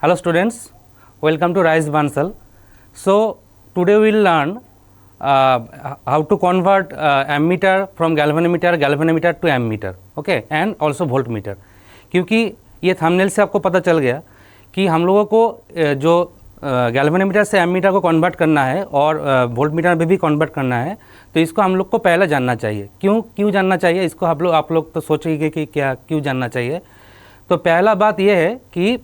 Hello students, welcome to Rise Bansal. So today we will learn how to convert ammeter from galvanometer to ammeter, okay, and also voltmeter. क्योंकि ये thumbnail से आपको पता चल गया कि हम लोगों को जो गैल्वेनोमीटर से एमीटर को कन्वर्ट करना है और वोल्टमीटर में भी कन्वर्ट करना है, तो इसको हम लोग को पहले जानना चाहिए। क्यों जानना चाहिए इसको? आप लोग तो सोचेंगे कि क्या क्यों जानना चाहिए। तो पहला बात यह है कि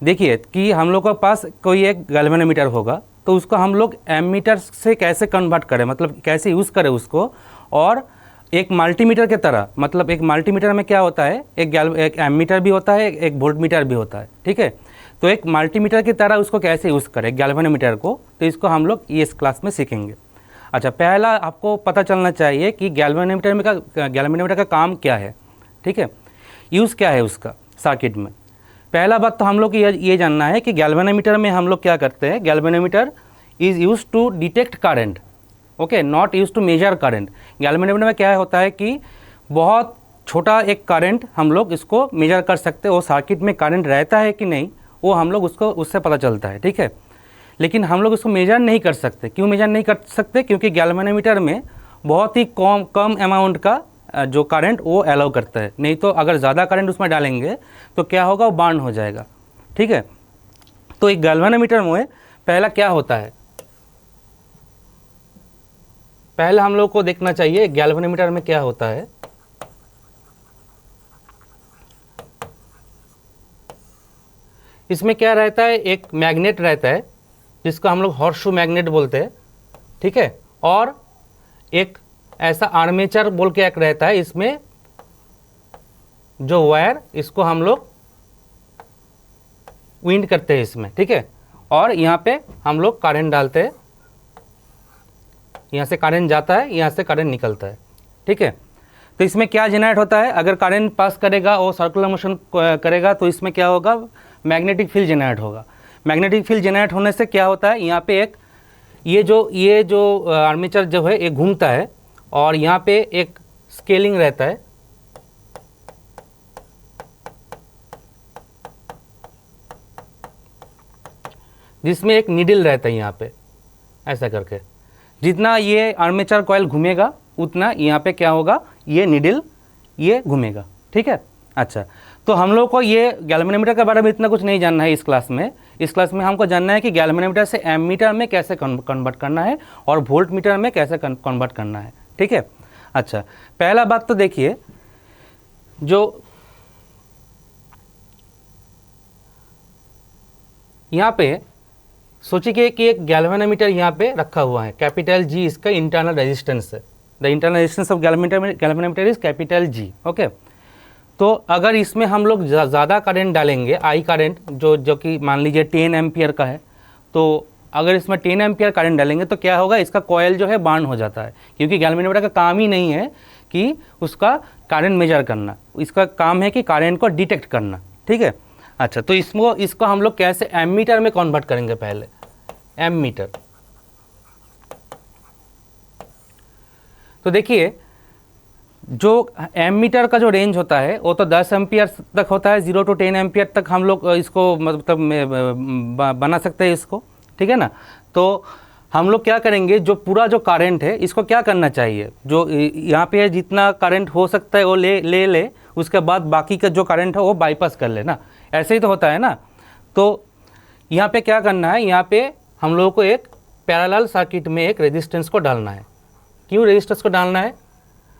देखिए कि हम लोग के पास कोई एक गैल्वेनोमीटर होगा, तो उसको हम लोग एमीटर से कैसे कन्वर्ट करें, मतलब कैसे यूज़ करें उसको। और एक मल्टीमीटर के तरह, मतलब एक मल्टीमीटर में क्या होता है, एक एमीटर भी होता है, एक वोल्टमीटर भी होता है, ठीक है। तो एक मल्टीमीटर की तरह उसको कैसे यूज़ करें गैल्वेनोमीटर को, तो इसको हम लोग इस क्लास में सीखेंगे। अच्छा, पहला आपको पता चलना चाहिए कि गैल्वेनोमीटर का काम क्या है, ठीक है, यूज़ क्या है उसका सर्किट में। पहला बात तो हम लोग ये जानना है कि गैल्वेनोमीटर में हम लोग क्या करते हैं। Galvanometer is use to detect current, okay, not use to measure current. Galvanometer में क्या होता है कि बहुत छोटा एक करंट हम लोग इसको मेजर कर सकते हैं। वो सर्किट में करंट रहता है कि नहीं, वो हम लोग उससे पता चलता है, ठीक है। लेकिन हम लोग उसको मेजर नहीं कर सकते। क्यों मेजर नहीं कर सकते? क्योंकि गैल्वेनोमीटर में बहुत ही कम अमाउंट का जो करंट वो अलाउ करता है। नहीं तो अगर ज़्यादा करंट उसमें डालेंगे तो क्या होगा, वो बर्न हो जाएगा, ठीक है। तो एक गैल्वेनोमीटर में पहला क्या होता है, पहले हम लोग को देखना चाहिए गैल्वेनोमीटर में क्या होता है। इसमें क्या रहता है, एक मैग्नेट रहता है जिसको हम लोग हॉर्सशू मैग्नेट बोलते हैं, ठीक है। और एक ऐसा आर्मेचर बोल के एक रहता है, इसमें जो वायर, इसको हम लोग विंड करते हैं इसमें, ठीक है। और यहाँ पे हम लोग करंट डालते हैं, यहाँ से करंट जाता है, यहाँ से करंट निकलता है, ठीक है। तो इसमें क्या जनरेट होता है, अगर करंट पास करेगा और सर्कुलर मोशन करेगा तो इसमें क्या होगा, मैग्नेटिक फील्ड जनरेट होगा। मैग्नेटिक फील्ड जनरेट होने से क्या होता है, यहाँ पे एक ये जो आर्मेचर जो है ये घूमता है और यहाँ पे एक स्केलिंग रहता है, जिसमें एक नीडल रहता है यहाँ पे, ऐसा करके। जितना ये आर्मेचर कॉइल घूमेगा उतना यहाँ पे क्या होगा, ये नीडल ये घूमेगा, ठीक है। अच्छा, तो हम लोग को ये गैल्वेनोमीटर के बारे में इतना कुछ नहीं जानना है इस क्लास में। इस क्लास में हमको जानना है कि गैल्वेनोमीटर से एमीटर में कैसे कन्वर्ट करना है और वोल्टमीटर में कैसे कन्वर्ट करना है, ठीक है। अच्छा, पहला बात तो देखिए, जो यहाँ पे सोचिए कि एक गैल्वेनोमीटर यहाँ पे रखा हुआ है, कैपिटल जी इसका इंटरनल रेजिस्टेंस है। The internal resistance of galvanometer is capital G, okay. तो अगर इसमें हम लोग ज़्यादा करंट डालेंगे, आई करंट जो कि मान लीजिए 10 एम्पियर का है, तो अगर इसमें 10 एम्पियर करंट डालेंगे तो क्या होगा, इसका कॉयल जो है बर्न हो जाता है। क्योंकि गैल्वेनोमीटर का काम ही नहीं है कि उसका करंट मेजर करना, इसका काम है कि करंट को डिटेक्ट करना, ठीक है। अच्छा, तो इसको हम लोग कैसे एमीटर में कन्वर्ट करेंगे। पहले एमीटर, तो देखिए जो एमीटर का जो रेंज होता है वो तो 10 एम्पियर तक होता है, 0 to 10 एम्पियर तक हम लोग इसको मतलब बना सकते हैं इसको, ठीक है ना। तो हम लोग क्या करेंगे, जो पूरा जो करंट है इसको क्या करना चाहिए, जो यहाँ पे जितना करंट हो सकता है वो ले उसके बाद बाकी का जो करंट है वो बाईपास कर लेना, ऐसे ही तो होता है ना। तो यहाँ पे क्या करना है, यहाँ पे हम लोगों को एक पैरेलल सर्किट में एक रेजिस्टेंस को डालना है। क्यों रेजिस्टेंस को डालना है?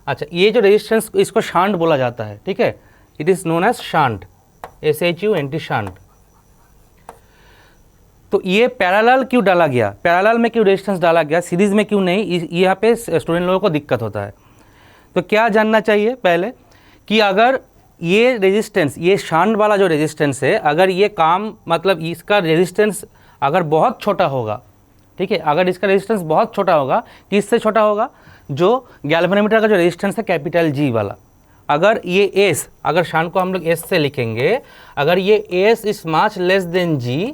अच्छा, ये जो रेजिस्टेंस, इसको शांट बोला जाता है, ठीक है। It is known as shunt, SHUNT, shunt. तो ये पैरेलल क्यों डाला गया, पैरेलल में क्यों रेजिस्टेंस डाला गया, सीरीज में क्यों नहीं, यहाँ पे स्टूडेंट लोगों को दिक्कत होता है। तो क्या जानना चाहिए पहले कि अगर ये रेजिस्टेंस, ये शांट वाला जो रेजिस्टेंस है, अगर ये काम मतलब इसका रेजिस्टेंस अगर बहुत छोटा होगा, ठीक है, अगर इसका रेजिस्टेंस बहुत छोटा होगा, किससे छोटा होगा, जो गैल्वेनोमीटर का जो रेजिस्टेंस है कैपिटल जी वाला, अगर ये एस, अगर शांट को हम लोग एस से लिखेंगे, अगर ये S is much less than G,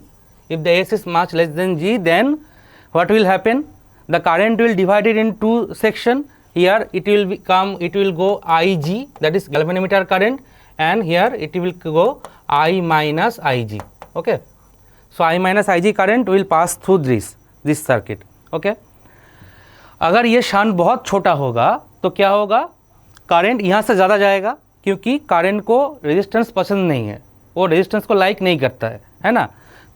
if the S is much less than G, then what will happen, the current will divided in 2 section. Here it will go IG, that is galvanometer current, and here it will go I minus IG, okay. So I minus Ig current will pass through this circuit. Okay. अगर ये shunt बहुत छोटा होगा तो क्या होगा, current यहाँ से ज़्यादा जाएगा, क्योंकि करंट को रेजिस्टेंस पसंद नहीं है, वो रेजिस्टेंस को लाइक नहीं करता है ना।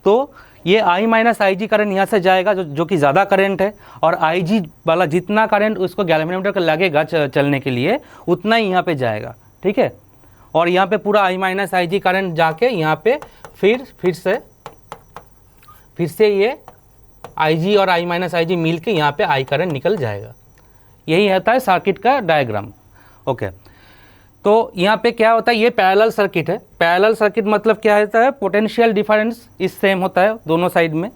तो ये I minus I G current यहाँ से जाएगा जो कि ज़्यादा करंट है, और आई जी वाला जितना करंट उसको गैल्वेनोमीटर का लगेगा चलने के लिए उतना ही यहाँ पे जाएगा, ठीक है। और यहाँ पे पूरा I minus I G current जाके यहाँ पे फिर से ये आई जी और I माइनस आई जी मिल के यहाँ पे आई करंट निकल जाएगा। यही होता है सर्किट का डायग्राम। ओके, तो यहाँ पे क्या होता है, ये पैरेलल सर्किट है। पैरेलल सर्किट मतलब क्या होता है, पोटेंशियल डिफरेंस इस सेम होता है दोनों साइड में,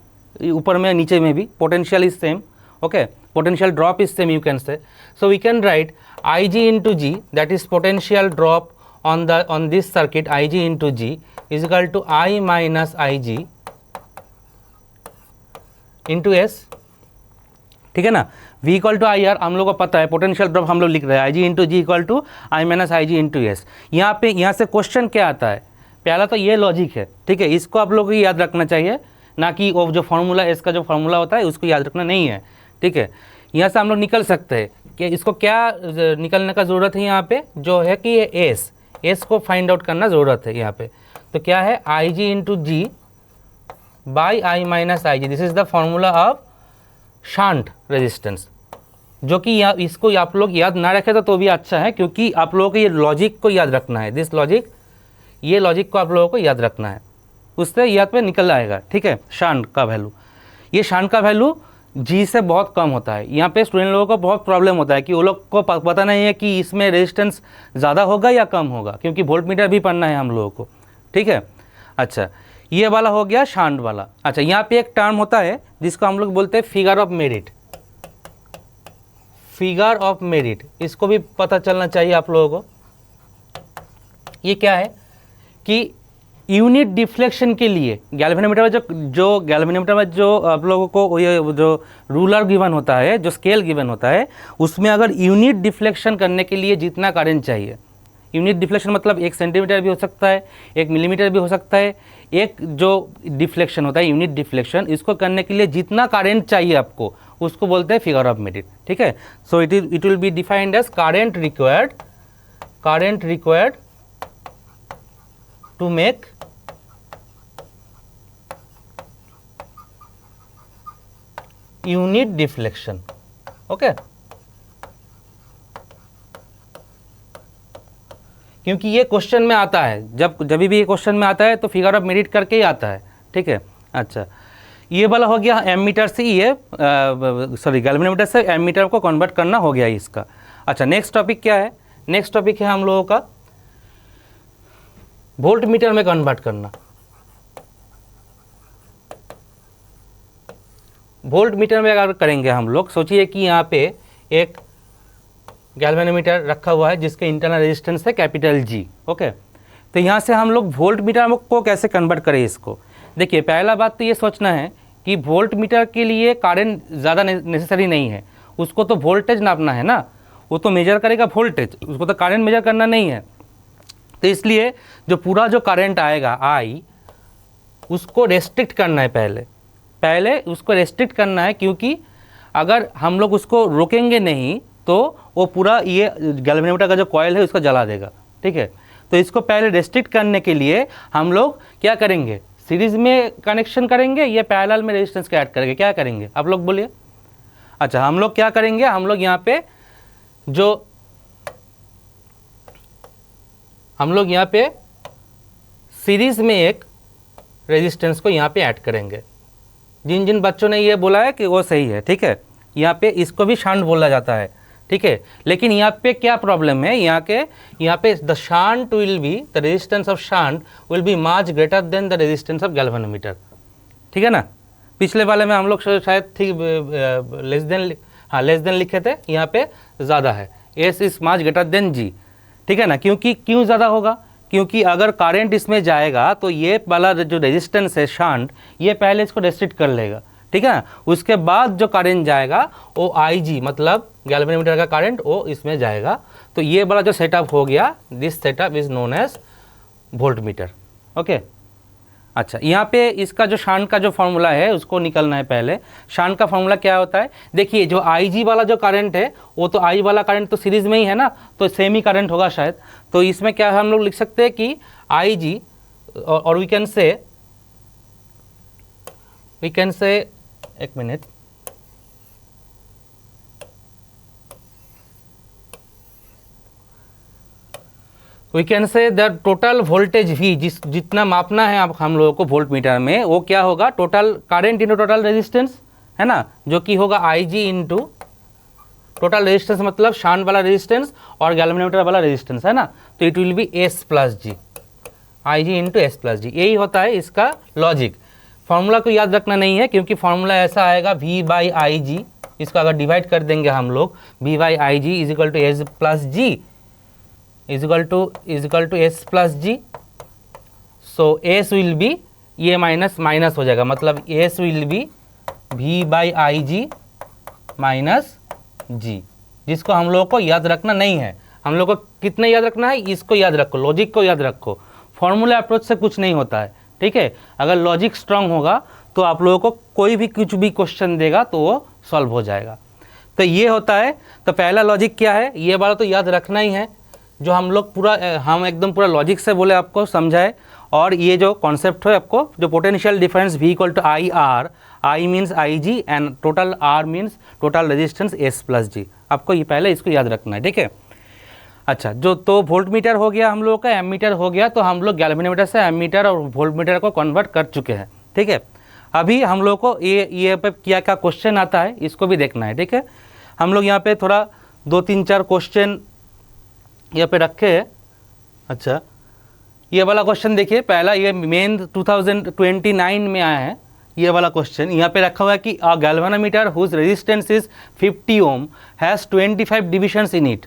ऊपर में नीचे में भी potential is same. Okay, potential drop is same, you can say. So we can write I G into G, that is potential drop on this circuit, Ig into G is equal to I minus Ig into S, ठीक है ना। V equal to I R हम लोग को पता है, potential drop हम लोग लिख रहे हैं, Ig into G equal to I minus I G into S. यहाँ से क्वेश्चन क्या आता है, पहला तो ये लॉजिक है, ठीक है, इसको आप लोगों को याद रखना चाहिए, ना कि वो जो फार्मूला एस का जो फार्मूला होता है उसको याद रखना नहीं है, ठीक है। यहाँ से हम लोग निकल सकते हैं कि इसको क्या निकलने का ज़रूरत है, यहाँ पे जो है कि ये एस को फाइंड आउट करना ज़रूरत है यहाँ पे। तो क्या है, I G into G by I minus I G, this is the formula of shunt resistance, जो कि इसको आप लोग याद ना रखें तो भी अच्छा है, क्योंकि आप लोगों को ये लॉजिक को याद रखना है, दिस लॉजिक, ये लॉजिक को आप लोगों को याद रखना है, उससे याद पे निकल आएगा, ठीक है। शंट का वैल्यू, ये शंट का वैल्यू जी से बहुत कम होता है। यहाँ पे स्टूडेंट लोगों को बहुत प्रॉब्लम होता है कि वो लोग को पता नहीं है कि इसमें रेजिस्टेंस ज़्यादा होगा या कम होगा, क्योंकि वोल्टमीटर भी पढ़ना है हम लोगों को, ठीक है। अच्छा, ये वाला हो गया शंट वाला। अच्छा, यहाँ पे एक टर्म होता है जिसको हम लोग बोलते हैं figure of merit. Figure of merit, इसको भी पता चलना चाहिए आप लोगों को। ये क्या है कि यूनिट डिफ्लेक्शन के लिए गैल्वेनोमीटर में जो गैल्वेनोमीटर में जो आप लोगों को ये जो रूलर गिवन होता है, जो स्केल गिवन होता है, उसमें अगर यूनिट डिफ्लेक्शन करने के लिए जितना करंट चाहिए, यूनिट डिफ्लेक्शन मतलब 1 सेंटीमीटर भी हो सकता है, 1 मिलीमीटर भी हो सकता है, एक जो डिफ्लेक्शन होता है यूनिट डिफ्लेक्शन, इसको करने के लिए जितना करंट चाहिए आपको, उसको बोलते हैं फिगर ऑफ मेरिट, ठीक है। So it will be defined as current required to make unit deflection. Okay, क्योंकि ये क्वेश्चन में आता है, जब भी ये क्वेश्चन में आता है तो फिगर ऑफ मेरिट करके ही आता है, ठीक है। अच्छा, ये वाला हो गया एमीटर से, ये गैल्वेनोमीटर से एमीटर को कन्वर्ट करना हो गया इसका। अच्छा, नेक्स्ट टॉपिक क्या है, नेक्स्ट टॉपिक है हम लोगों का वोल्टमीटर में कन्वर्ट करना। वोल्टमीटर में अगर करेंगे हम लोग, सोचिए कि यहाँ पे एक गैल्वेनोमीटर रखा हुआ है जिसके इंटरनल रेजिस्टेंस है कैपिटल जी। ओके, तो यहाँ से हम लोग वोल्टमीटर को कैसे कन्वर्ट करें इसको। देखिए, पहला बात तो ये सोचना है कि वोल्टमीटर के लिए करंट ज़्यादा नेसेसरी नहीं है, उसको तो वोल्टेज नापना है ना, वो तो मेजर करेगा वोल्टेज, उसको तो करंट मेजर करना नहीं है। तो इसलिए जो पूरा जो करंट आएगा आई, उसको रेस्ट्रिक्ट करना है, पहले उसको रेस्ट्रिक्ट करना है, क्योंकि अगर हम लोग उसको रोकेंगे नहीं तो वो पूरा ये गैल्वेनोमीटर का जो कॉइल है उसको जला देगा, ठीक है। तो इसको पहले रेस्ट्रिक्ट करने के लिए हम लोग क्या करेंगे, सीरीज में कनेक्शन करेंगे या पैरेलल में रेजिस्टेंस का ऐड करेंगे, क्या करेंगे आप लोग बोलिए। अच्छा, हम लोग क्या करेंगे, हम लोग यहाँ पे सीरीज में एक रेजिस्टेंस को यहाँ पे ऐड करेंगे। जिन जिन बच्चों ने ये बोला है कि वो सही है, ठीक है, यहाँ पे इसको भी शंट बोला जाता है, ठीक है। लेकिन यहाँ पे क्या प्रॉब्लम है, यहाँ पे the shunt will be, the resistance of shunt will be much greater then the resistance of galvanometer, ठीक है ना। पिछले वाले में हम लोग शायद ठीक लेस देन लिखे थे, यहाँ पे ज़्यादा है, S is much greater than G, ठीक है ना। क्यों ज़्यादा होगा, क्योंकि अगर करंट इसमें जाएगा तो ये वाला जो रेजिस्टेंस है शंट, ये पहले इसको रेस्ट्रिक्ट कर लेगा, ठीक है ना। उसके बाद जो करंट जाएगा वो आई जी मतलब गैल्वेनोमीटर का करंट वो इसमें जाएगा। तो ये वाला जो सेटअप हो गया, this setup is known as voltmeter. Okay, अच्छा, यहाँ पे इसका जो शान का जो फॉर्मूला है उसको निकलना है पहले। शान का फॉर्मूला क्या होता है, देखिए जो IG वाला जो करंट है वो तो I वाला करंट तो सीरीज में ही है ना, तो सेम ही करंट होगा शायद। तो इसमें क्या हम लोग लिख सकते हैं कि IG और वी कैन से एक minute, we can say the total voltage V जितना मापना है आप हम लोगों को वोल्ट मीटर में, वो क्या होगा, total current into total resistance है ना, जो कि होगा IG इंटू टोटल रेजिस्टेंस, मतलब शांट वाला रेजिस्टेंस और गैल्वेनोमीटर वाला रेजिस्टेंस है ना, तो it will be S plus G, IG into S plus G. यही होता है इसका लॉजिक। फार्मूला को याद रखना नहीं है, क्योंकि फार्मूला ऐसा आएगा V बाई आई जी, इसको अगर डिवाइड कर देंगे हम लोग, V by I G is equal to S plus G is equal to S plus G. So S will be, ये माइनस माइनस हो जाएगा, मतलब S will be V by I G minus G, जिसको हम लोगों को याद रखना नहीं है। हम लोग को कितना याद रखना है, इसको याद रखो, लॉजिक को याद रखो। फॉर्मूला अप्रोच से कुछ नहीं होता है, ठीक है। अगर लॉजिक स्ट्रांग होगा तो आप लोगों को कोई भी कुछ भी क्वेश्चन देगा तो वो सॉल्व हो जाएगा। तो ये होता है। तो पहला लॉजिक क्या है, ये वाला तो याद रखना ही है, जो हम लोग पूरा हम एकदम पूरा लॉजिक से बोले आपको समझाए। और ये जो कॉन्सेप्ट है आपको, जो potential difference V equal to I R, I means I G and total R means total resistance S plus G, आपको ये पहले इसको याद रखना है, ठीक है। अच्छा, जो तो वोल्ट मीटर हो गया हम लोग का, एमीटर हो गया, तो हम लोग गैल्वेनोमीटर से एमीटर और वोल्ट मीटर को कन्वर्ट कर चुके हैं, ठीक है। अभी हम लोग को ये पे क्या क्या क्वेश्चन आता है इसको भी देखना है, ठीक है। हम लोग यहाँ पे थोड़ा 2-3-4 क्वेश्चन यहाँ पे रखे हैं। अच्छा, ये वाला क्वेश्चन देखिए, पहला ये मेन 2029 में आया है ये वाला क्वेश्चन। यहाँ पे रखा हुआ है कि a galvanometer whose resistance is 50 ohm has 25 divisions in it,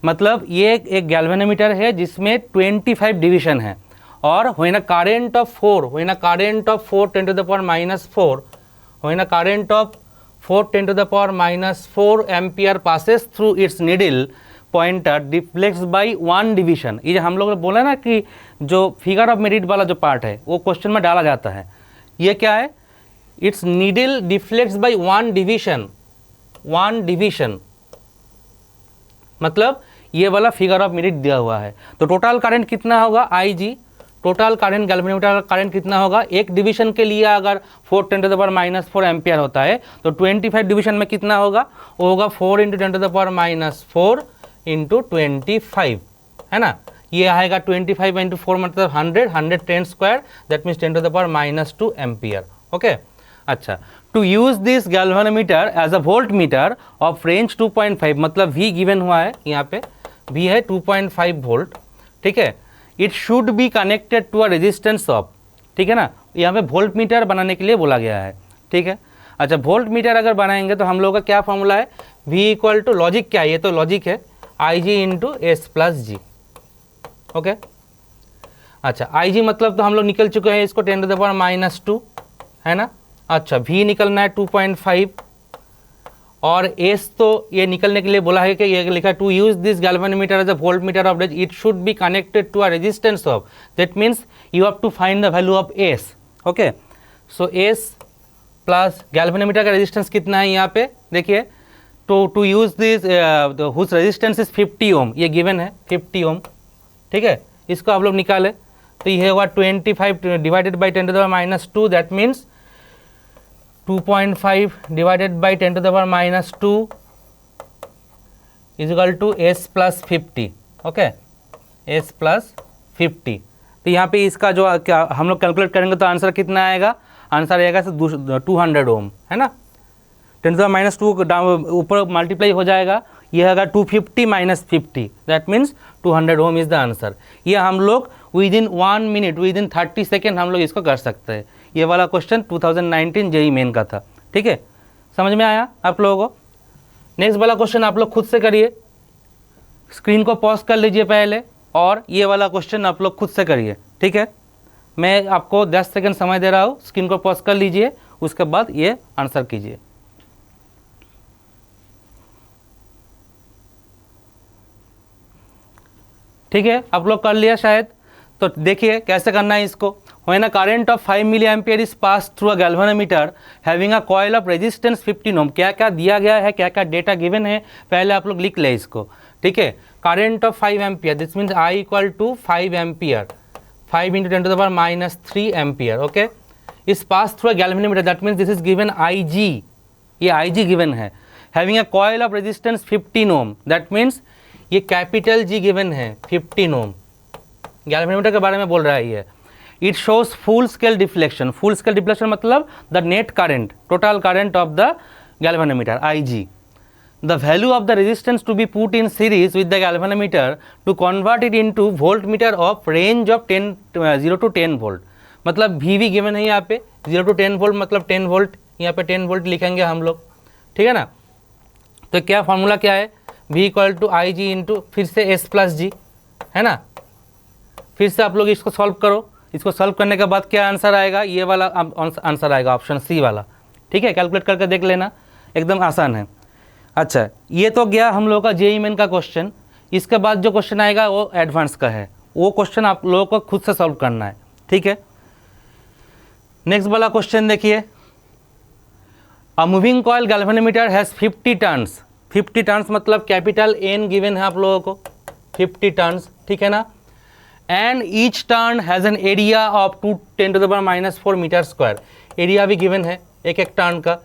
मतलब ये एक गैल्वेनोमीटर है जिसमें 25 डिवीजन है। और when a current of 4 10 to the power minus 4 when a current of 10 to the power minus 4 ampere passes through its needle pointer deflects by 1 division. ये हम लोग ने बोला ना कि जो फिगर ऑफ मेरिट वाला जो पार्ट है वो क्वेश्चन में डाला जाता है। ये क्या है, it's needle deflects by 1 division, मतलब ये वाला फिगर ऑफ मेरिट दिया हुआ है। तो टोटल करंट कितना होगा IG, टोटल करंट गैल्वेनोमीटर का करंट कितना होगा, एक डिवीजन के लिए अगर 4 10 to the power minus 4 ampere होता है तो 25 डिवीजन में कितना होगा, वो होगा 4 × 10 टू द पावर माइनस 4 × 25, है ना। ये आएगा 25 × 4 मतलब 100 10 square, that means 10 to the power minus 2 ampere, okay. अच्छा, to use this galvanometer as a volt meter of range 2.5, मतलब V गिवन हुआ है यहाँ पे, V है 2.5 वोल्ट, ठीक है। It should be connected to a resistance of, ठीक है ना, यहाँ पे वोल्ट मीटर बनाने के लिए बोला गया है, ठीक है। अच्छा, वोल्ट मीटर अगर बनाएंगे तो हम लोग का क्या फॉर्मूला है, V इक्वल टू, लॉजिक क्या है, ये तो लॉजिक है, IG इंटू S प्लस जी, ओके। अच्छा, IG मतलब तो हम लोग निकल चुके हैं, इसको 10 टू द पावर माइनस 2 है ना। अच्छा, V निकलना है 2.5 और S तो ये निकलने के लिए बोला है कि ये लिखा है to use this galvanometer as a volt meter of range it should be connected to a resistance of, that means you have to find the value of S, okay. So S plus galvanometer का resistance कितना है यहाँ पे देखिए, to use this whose resistance is 50 ohm, ये given है 50 ohm, ठीक है। इसको आप लोग निकाले तो ये होगा 25 divided by 10 to the power minus 2, that means 2.5 divided by 10 to the power minus 2 is equal to S plus 50, okay, S plus 50। तो यहाँ पे इसका जो क्या हम लोग कैलकुलेट करेंगे तो आंसर कितना आएगा, आंसर आएगा 200 ओम, है ना। 10 टू द माइनस 2 ऊपर मल्टीप्लाई हो जाएगा, ये आएगा 250 minus 50, that means 200 ohm is the answer. ये हम लोग within 1 minute, within 30 second हम लोग इसको कर सकते हैं। ये वाला क्वेश्चन 2019 JEE मेन का था, ठीक है। समझ में आया आप लोगों को। नेक्स्ट वाला क्वेश्चन आप लोग खुद से करिए, स्क्रीन को पॉज कर लीजिए पहले और ये वाला क्वेश्चन आप लोग खुद से करिए, ठीक है। मैं आपको 10 सेकंड समय दे रहा हूँ, स्क्रीन को पॉज कर लीजिए, उसके बाद ये आंसर कीजिए। ठीक है, आप लोग कर लिया शायद, तो देखिए कैसे करना है इसको। When a current of 5 milliampere is passed through a galvanometer having a coil of resistance 15 ohm, क्या क्या दिया गया है, क्या क्या डेटा गिवन है, पहले आप लोग लिख ले इसको, ठीक है। Current of 5 ampere, this means I equal to 5 ampere, 5 into 10 to the power minus 3 ampere, okay. Is pass through a galvanometer, that means this is given IG, ये IG गिवन है। Having a coil of resistance 15 ohm, that means ये capital G given है 15 ओम, galvanometer के बारे में बोल रहा है ये। It shows full scale deflection, full scale deflection मतलब the net current, total current of the galvanometer IG। The value of the resistance to be put in series with the galvanometer to convert it into voltmeter of range of 0 to 10 volt, मतलब VV given है यहाँ पे 0 to 10 volt, मतलब 10 volt, यहाँ पे 10 volt लिखेंगे हम लोग, ठीक है ना। तो क्या फार्मूला क्या है, V equal to IG into फिर से S प्लस जी, है ना। फिर से आप लोग इसको सॉल्व करो, इसको सॉल्व करने के बाद क्या आंसर आएगा, ये वाला आंसर आएगा, ऑप्शन C वाला, ठीक है। कैलकुलेट करके देख लेना, एकदम आसान है। अच्छा, ये तो गया हम लोगों का JEE मेन का क्वेश्चन। इसके बाद जो क्वेश्चन आएगा वो एडवांस का है, वो क्वेश्चन आप लोगों को खुद से सॉल्व करना है, ठीक है। नेक्स्ट वाला क्वेश्चन देखिए, a moving coil galvanometer has 50 turns, 50 turns मतलब कैपिटल N गिवन है आप लोगों को, 50 टर्न्स, ठीक है ना। And each turn has an area of 2 10 to the power minus 4 meter square, area भी गिवन है एक एक टर्न का।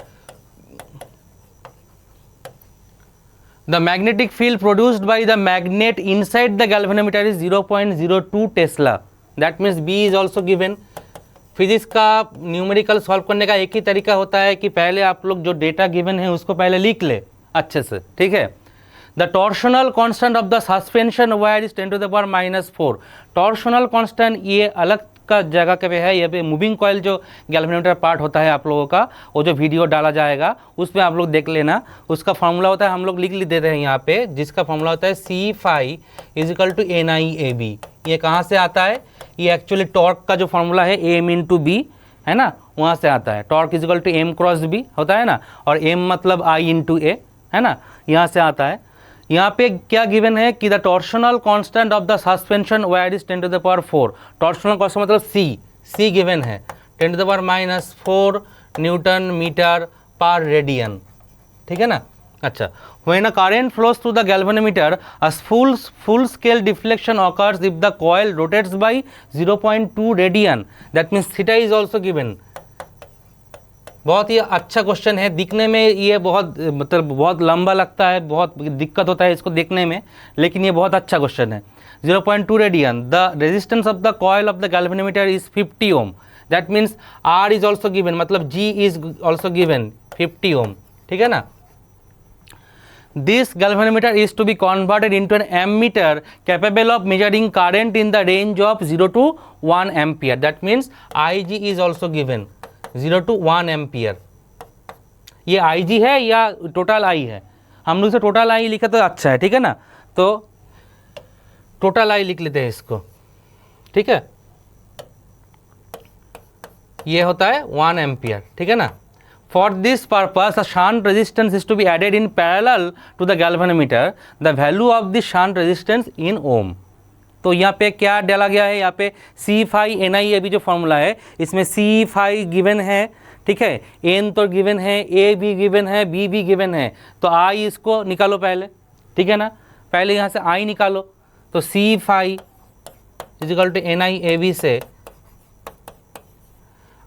The magnetic field produced by the magnet inside the galvanometer is 0.02 Tesla. That means B is also given. Physics का numerical solve करने का एक ही तरीका होता है कि पहले आप लोग जो डेटा गिवन है उसको पहले लिख ले अच्छे से, ठीक है। The torsional constant of the suspension wire is 10 to the power minus 4। Torsional constant ये अलग का जगह के पे है, ये पे मूविंग कॉइल जो गैल्वेनोमीटर पार्ट होता है आप लोगों का, वो जो वीडियो डाला जाएगा उसमें आप लोग देख लेना। उसका फार्मूला होता है, हम लोग लिख देते हैं यहाँ पे, जिसका फार्मूला होता है C is equal to NIAB। ये कहाँ से आता है, ये एक्चुअली टॉर्क का जो फार्मूला है M इंटू B, है ना, वहाँ से आता है। Torque is equal to M cross B होता है ना, और M मतलब I इंटू A, है ना, यहाँ से आता है। यहाँ पे क्या गिवन है कि the torsional constant of the suspension wire is 10 to the power 4। Torsional constant मतलब C गिवन है 10 to the power minus 4 newton meter per radian, ठीक है ना। अच्छा, when a current flows through the galvanometer a full scale deflection occurs if the coil rotates by 0.2 radian, that means theta is also given. बहुत ही अच्छा question है, दिखने में ये बहुत मतलब बहुत लंबा लगता है, बहुत दिक्कत होता है इसको देखने में, लेकिन ये बहुत अच्छा क्वेश्चन है। 0.2 radian, the resistance of the coil of the galvanometer is 50 ohm, that means R is also given, मतलब G is also given 50 ohm, ठीक है ना। This galvanometer is to be converted into an ammeter capable of measuring current in the range of 0 to 1 ampere, that means IG is also given 0 to 1 ampere. ये IG है या total I है, हम लोग से टोटल I लिखा तो अच्छा है, ठीक है ना। तो टोटल I लिख लेते हैं इसको, ठीक है। ये होता है 1 एम्पियर, ठीक है ना। For this purpose a shunt resistance is to be added in parallel to the galvanometer, the value of the shunt resistance in ohm. तो यहाँ पे क्या डाला गया है, यहाँ पे C NIAB जो फॉर्मूला है, इसमें C गिवन है, ठीक है, N तो गिवन है, A भी गिवन है, B भी गिवन है, तो I इसको निकालो पहले, ठीक है ना। पहले यहाँ से I निकालो, तो C is equal to NIAB से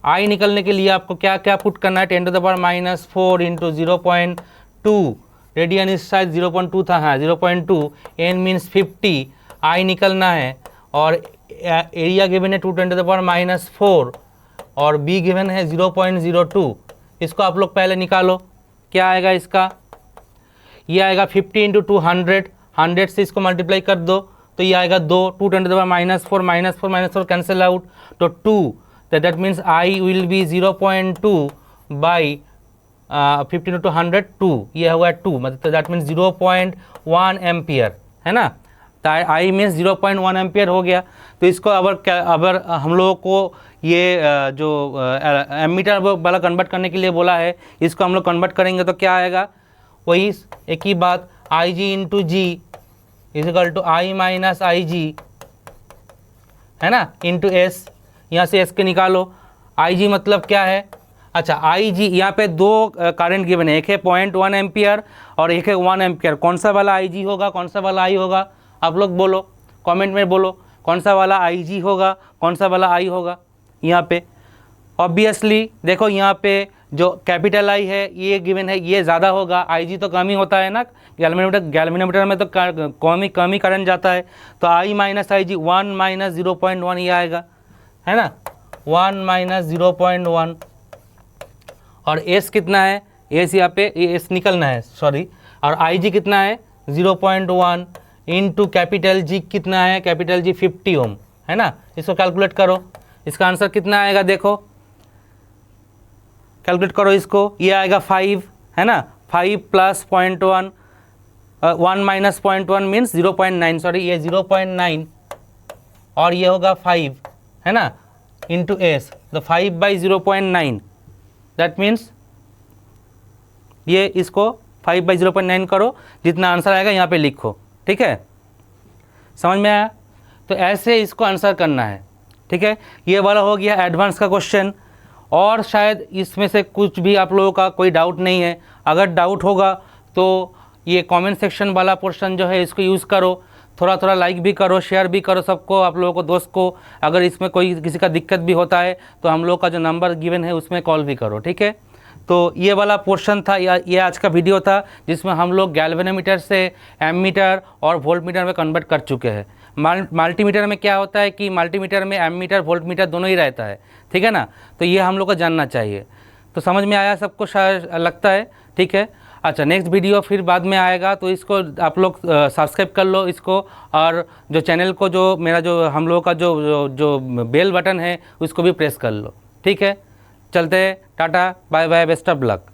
I निकलने के लिए आपको क्या क्या पुट करना है, 10 to the power minus 4 into 0.2, radian इस साइड 0.2 था, हाँ 0.2, N मीन्स 50, I निकलना है, और एरिया गिवन है 2 10 टू द पावर माइनस 4, और B गिवन है 0.02। इसको आप लोग पहले निकालो, क्या आएगा इसका, ये आएगा 50 इंटू 200, 100 से इसको मल्टीप्लाई कर दो, तो ये आएगा 2, 2 10 to the power minus 4, minus 4 minus 4 cancel out, तो 2, that means I will be 0.2 by 50 into 100, 2, ये हुआ 2, मतलब दैट मीन्स 0.1 एम्पियर, है ना। I मीन्स 0.1 एम्पियर हो गया। तो इसको अगर हम लोगों को ये जो एमीटर वाला कन्वर्ट करने के लिए बोला है, इसको हम लोग कन्वर्ट करेंगे तो क्या आएगा, वही एक ही बात, IG into G is equal to I minus IG, है ना, इंटू S, यहाँ से एस के निकालो। आई जी मतलब क्या है, अच्छा आई जी यहाँ पे दो करंट गिवन है, एक है 0.1 एम्पियर और एक है 1 एम्पियर। कौन सा वाला आई जी होगा, कौन सा वाला आई होगा, आप लोग बोलो, कमेंट में बोलो कौन सा वाला आई जी होगा, कौन सा वाला आई होगा। यहाँ पे ऑब्वियसली देखो यहाँ पे जो कैपिटल आई है ये गिवन है, ये ज़्यादा होगा, आई जी तो कम ही होता है ना, गैल्वेनोमीटर में तो कम ही करंट जाता है, तो आई माइनस आई जी 1 माइनस 0.1 ये आएगा, है ना, 1 माइनस 0.1। और एस कितना है, एस यहाँ पे एस निकलना है सॉरी, और आई जी कितना है 0.1 इंटू कैपिटल जी कितना है, कैपिटल जी 50 ओम, है ना। इसको कैलकुलेट करो, इसका आंसर कितना आएगा देखो, कैलकुलेट करो इसको, ये आएगा 5, है ना, 5 प्लस 0.1 1 माइनस 0.1 मीन्स 0.9, सॉरी ये 0.9 और ये होगा 5, है ना, इंटू एस, तो 5 बाई 0.9 दैट मीन्स ये इसको 5 बाई 0.9 करो, जितना आंसर आएगा यहाँ पे लिखो, ठीक है, समझ में आया। तो ऐसे इसको आंसर करना है, ठीक है। ये वाला हो गया एडवांस का क्वेश्चन, और शायद इसमें से कुछ भी आप लोगों का कोई डाउट नहीं है। अगर डाउट होगा तो ये कमेंट सेक्शन वाला पोर्शन जो है इसको यूज़ करो, थोड़ा थोड़ा लाइक भी करो, शेयर भी करो सबको, आप लोगों को दोस्त को। अगर इसमें कोई किसी का दिक्कत भी होता है तो हम लोग का जो नंबर गिवन है उसमें कॉल भी करो, ठीक है। तो ये वाला पोर्शन था, ये आज का वीडियो था जिसमें हम लोग गैल्वेनोमीटर से एमीटर और वोल्टमीटर में कन्वर्ट कर चुके हैं। मल्टीमीटर में क्या होता है कि मल्टीमीटर में एमीटर वोल्टमीटर दोनों ही रहता है, ठीक है ना, तो ये हम लोग को जानना चाहिए। तो समझ में आया सबको शायद लगता है, ठीक है। अच्छा नेक्स्ट वीडियो फिर बाद में आएगा, तो इसको आप लोग सब्सक्राइब कर लो इसको, और जो चैनल को जो मेरा जो हम लोगों का जो बेल बटन है उसको भी प्रेस कर लो, ठीक है। चलते, tata bye bye, best of luck.